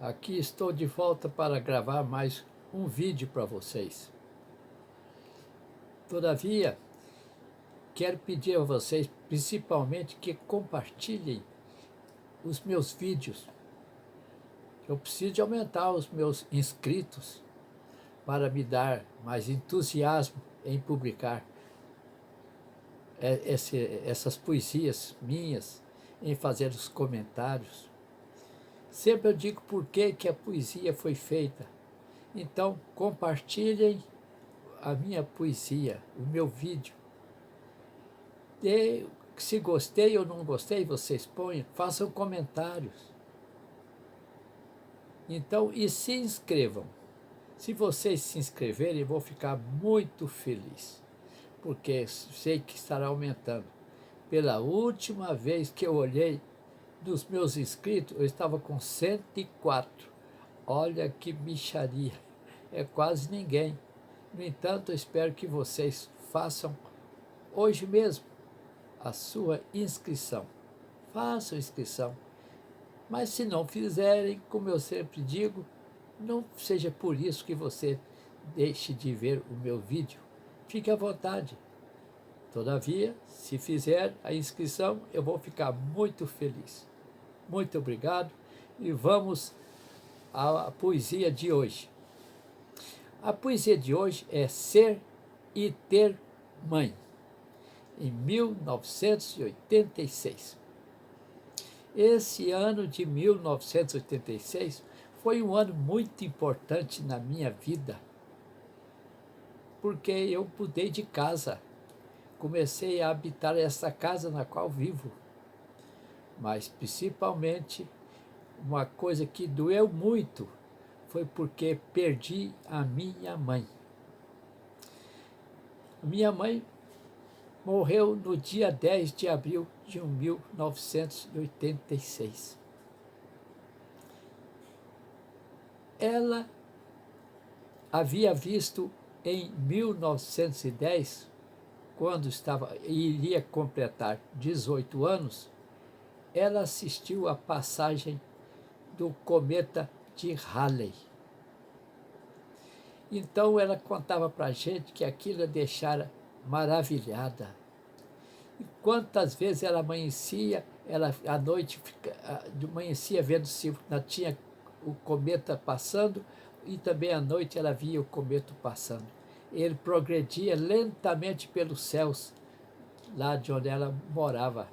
Aqui estou de volta para gravar mais um vídeo para vocês. Todavia, quero pedir a vocês, principalmente, que compartilhem os meus vídeos. Eu preciso de aumentar os meus inscritos para me dar mais entusiasmo em publicar essas poesias minhas, em fazer os comentários. Sempre eu digo por que a poesia foi feita. Então, compartilhem a minha poesia, o meu vídeo. E, se gostei ou não gostei, vocês ponham, façam comentários. Então, e se inscrevam. Se vocês se inscreverem, eu vou ficar muito feliz, porque sei que estará aumentando. Pela última vez que eu olhei dos meus inscritos, eu estava com 104. Olha que mixaria, é quase ninguém. No entanto, eu espero que vocês façam hoje mesmo a sua inscrição. Façam inscrição. Mas se não fizerem, como eu sempre digo, não seja por isso que você deixe de ver o meu vídeo. Fique à vontade. Todavia, se fizer a inscrição, eu vou ficar muito feliz. Muito obrigado e vamos à poesia de hoje. A poesia de hoje é Ser e Ter Mãe, em 1986. Esse ano de 1986 foi um ano muito importante na minha vida, porque eu mudei de casa, comecei a habitar essa casa na qual vivo, mas principalmente uma coisa que doeu muito foi porque perdi a minha mãe. Minha mãe morreu no dia 10 de abril de 1986. Ela havia visto em 1910, quando iria completar 18 anos, ela assistiu à passagem do cometa de Halley. Então ela contava para a gente que aquilo a deixara maravilhada. E quantas vezes ela amanhecia, ela à noite amanhecia vendo se tinha o cometa passando, e também à noite ela via o cometa passando. Ele progredia lentamente pelos céus, lá de onde ela morava.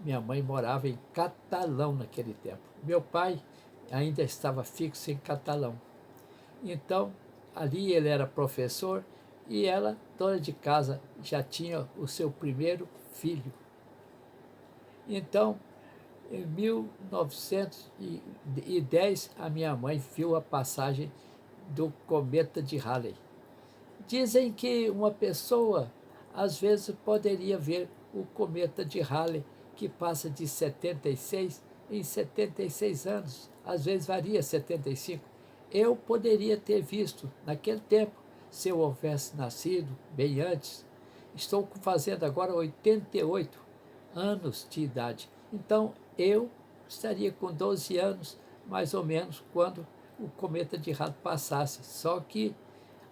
Minha mãe morava em Catalão naquele tempo. Meu pai ainda estava fixo em Catalão. Então, ali ele era professor e ela, dona de casa, já tinha o seu primeiro filho. Então, em 1910, a minha mãe viu a passagem do cometa de Halley. Dizem que uma pessoa, às vezes, poderia ver o cometa de Halley, que passa de 76 em 76 anos, às vezes varia 75. Eu poderia ter visto naquele tempo, se eu houvesse nascido bem antes. Estou fazendo agora 88 anos de idade. Então, eu estaria com 12 anos, mais ou menos, quando o cometa de Halley passasse. Só que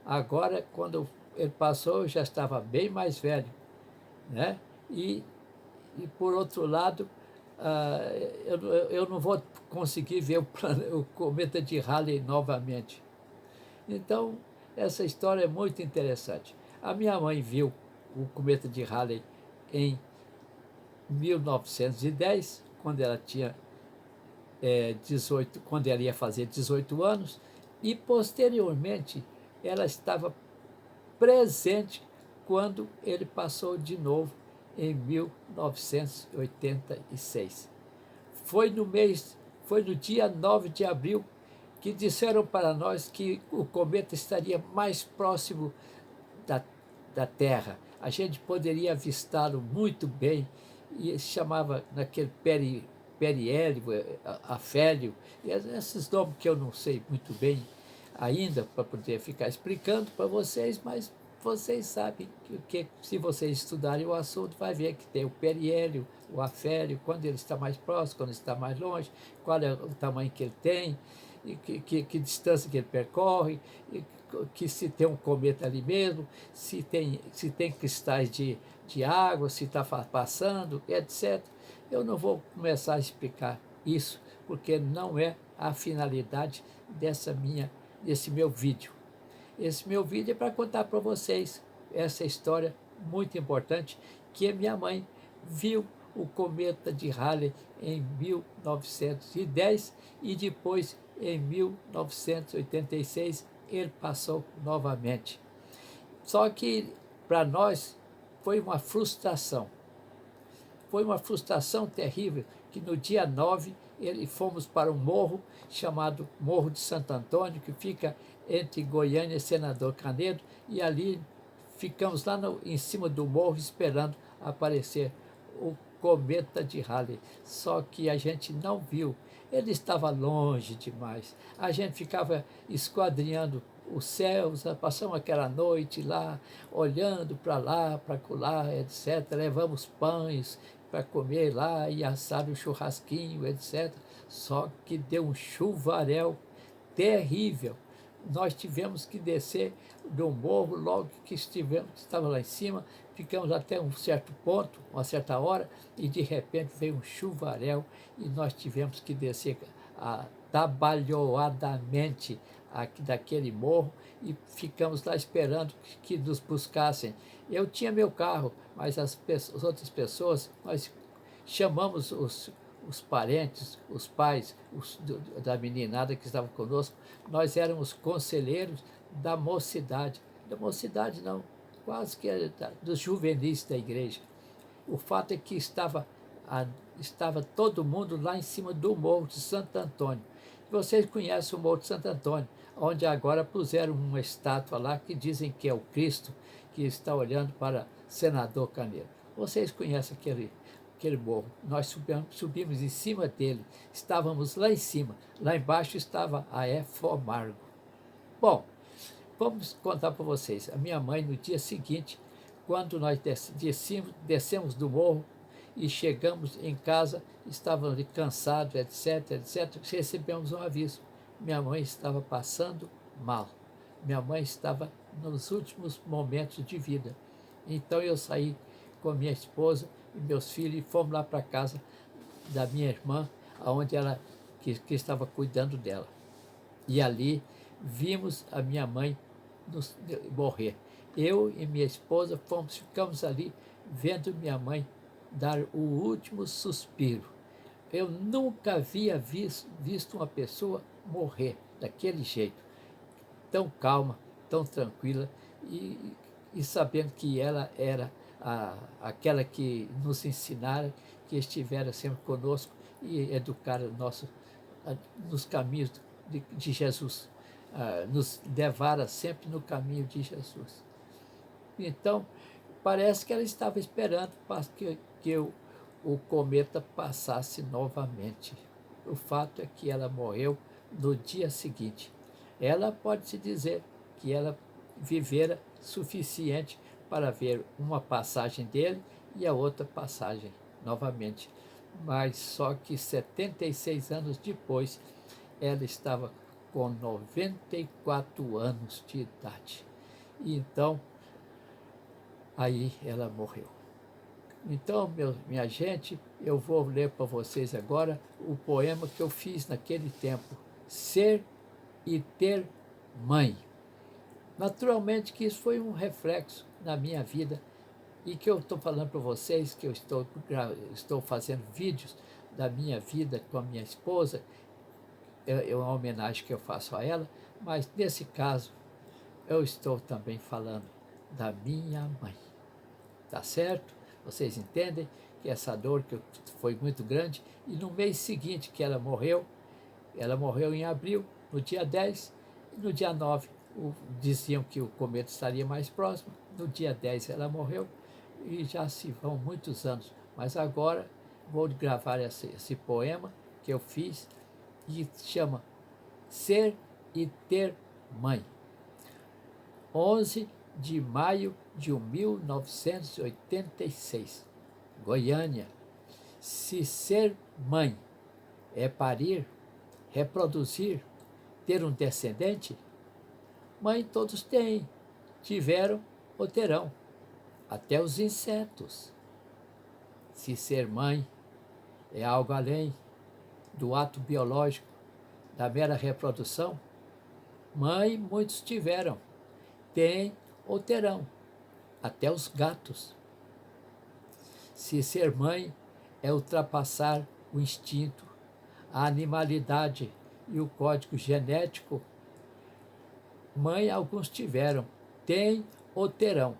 agora, quando ele passou, eu já estava bem mais velho, né? E por outro lado, eu não vou conseguir ver o cometa de Halley novamente. Então, essa história é muito interessante. A minha mãe viu o cometa de Halley em 1910, quando ela tinha 18, quando ela ia fazer 18 anos, e posteriormente ela estava presente quando ele passou de novo em 1986. Foi no dia 9 de abril que disseram para nós que o cometa estaria mais próximo da, da Terra. A gente poderia avistá-lo muito bem, e se chamava naquele periélio, afélio, esses nomes que eu não sei muito bem ainda para poder ficar explicando para vocês, mas vocês sabem se vocês estudarem o assunto, vai ver que tem o periélio, o afélio, quando ele está mais próximo, quando está mais longe, qual é o tamanho que ele tem, e que distância que ele percorre, e que se tem um cometa ali mesmo, se tem cristais de água, se está passando, etc. Eu não vou começar a explicar isso, porque não é a finalidade desse meu vídeo. Esse meu vídeo é para contar para vocês essa história muito importante, que a minha mãe viu o cometa de Halley em 1910 e depois, em 1986, ele passou novamente. Só que, para nós, foi uma frustração. Foi uma frustração terrível que no dia 9 fomos para um morro chamado Morro de Santo Antônio, que fica entre Goiânia e Senador Canedo, e ali ficamos lá em cima do morro esperando aparecer o cometa de Halley. Só que a gente não viu, ele estava longe demais. A gente ficava esquadrinhando os céus, passamos aquela noite lá, olhando para lá, para acolá, etc. Levamos pães para comer lá e assar o churrasquinho, etc. Só que deu um chuvaréu terrível. Nós tivemos que descer do morro logo que estava lá em cima, ficamos até um certo ponto, uma certa hora, e de repente veio um chuvaréu e nós tivemos que descer atabalhoadamente aqui daquele morro e ficamos lá esperando que nos buscassem. Eu tinha meu carro, mas as outras pessoas, nós chamamos os parentes, os pais da meninada que estavam conosco, nós éramos conselheiros da mocidade não, quase que dos juvenis da igreja. O fato é que estava todo mundo lá em cima do Morro de Santo Antônio. Vocês conhecem o Morro de Santo Antônio, onde agora puseram uma estátua lá que dizem que é o Cristo, que está olhando para Senador Canedo. Vocês conhecem aquele morro. Nós subimos em cima dele, estávamos lá em cima, lá embaixo estava a Fomargo. Bom, vamos contar para vocês. A minha mãe, no dia seguinte, quando nós descemos do morro e chegamos em casa, estávamos ali cansados, etc, etc, recebemos um aviso. Minha mãe estava passando mal. Minha mãe estava nos últimos momentos de vida. Então eu saí com minha esposa e meus filhos e fomos lá para a casa da minha irmã, onde ela que estava cuidando dela. E ali vimos a minha mãe morrer. Eu e minha esposa ficamos ali vendo minha mãe dar o último suspiro. Eu nunca havia visto uma pessoa morrer daquele jeito, tão calma, tão tranquila, e sabendo que ela era aquela que nos ensinara, que estivera sempre conosco e educara nos caminhos de Jesus, nos levara sempre no caminho de Jesus. Então, parece que ela estava esperando que o cometa passasse novamente. O fato é que ela morreu no dia seguinte. Ela pode-se dizer que ela vivera suficiente para ver uma passagem dele e a outra passagem novamente. Mas só que 76 anos depois, ela estava com 94 anos de idade. E então, aí ela morreu. Então, minha gente, eu vou ler para vocês agora o poema que eu fiz naquele tempo, Ser e Ter Mãe. Naturalmente que isso foi um reflexo na minha vida e que eu estou falando para vocês, que eu estou fazendo vídeos da minha vida com a minha esposa, é uma homenagem que eu faço a ela, mas nesse caso eu estou também falando da minha mãe. Tá certo? Vocês entendem que essa dor que foi muito grande, e no mês seguinte que ela morreu em abril, no dia 10, e no dia 9 diziam que o cometa estaria mais próximo, no dia 10 ela morreu, e já se vão muitos anos, mas agora vou gravar esse poema que eu fiz, e chama Ser e Ter Mãe. 11 de maio de 1986. Goiânia. Se ser mãe é parir, reproduzir, ter um descendente, mãe todos têm, tiveram ou terão, até os insetos. Se ser mãe é algo além do ato biológico, da mera reprodução, mãe muitos tiveram, têm ou terão, até os gatos. Se ser mãe é ultrapassar o instinto, a animalidade e o código genético, mãe alguns tiveram, têm ou terão,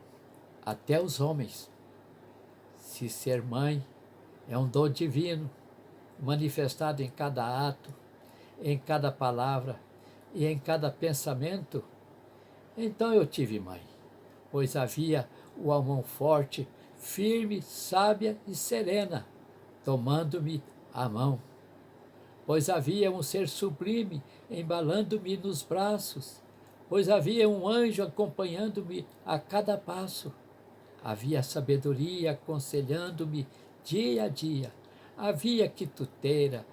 até os homens. Se ser mãe é um dom divino, manifestado em cada ato, em cada palavra e em cada pensamento, então eu tive mãe, pois havia uma mão forte, firme, sábia e serena, tomando-me a mão. Pois havia um ser sublime embalando-me nos braços, pois havia um anjo acompanhando-me a cada passo. Havia sabedoria aconselhando-me dia a dia. Havia a quituteira,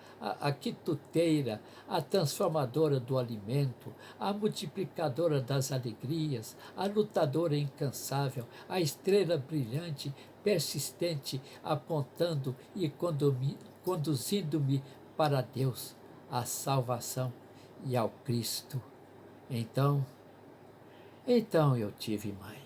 a transformadora do alimento, a multiplicadora das alegrias, a lutadora incansável, a estrela brilhante, persistente, apontando e conduzindo-me para Deus, a salvação e ao Cristo. Então eu tive mãe.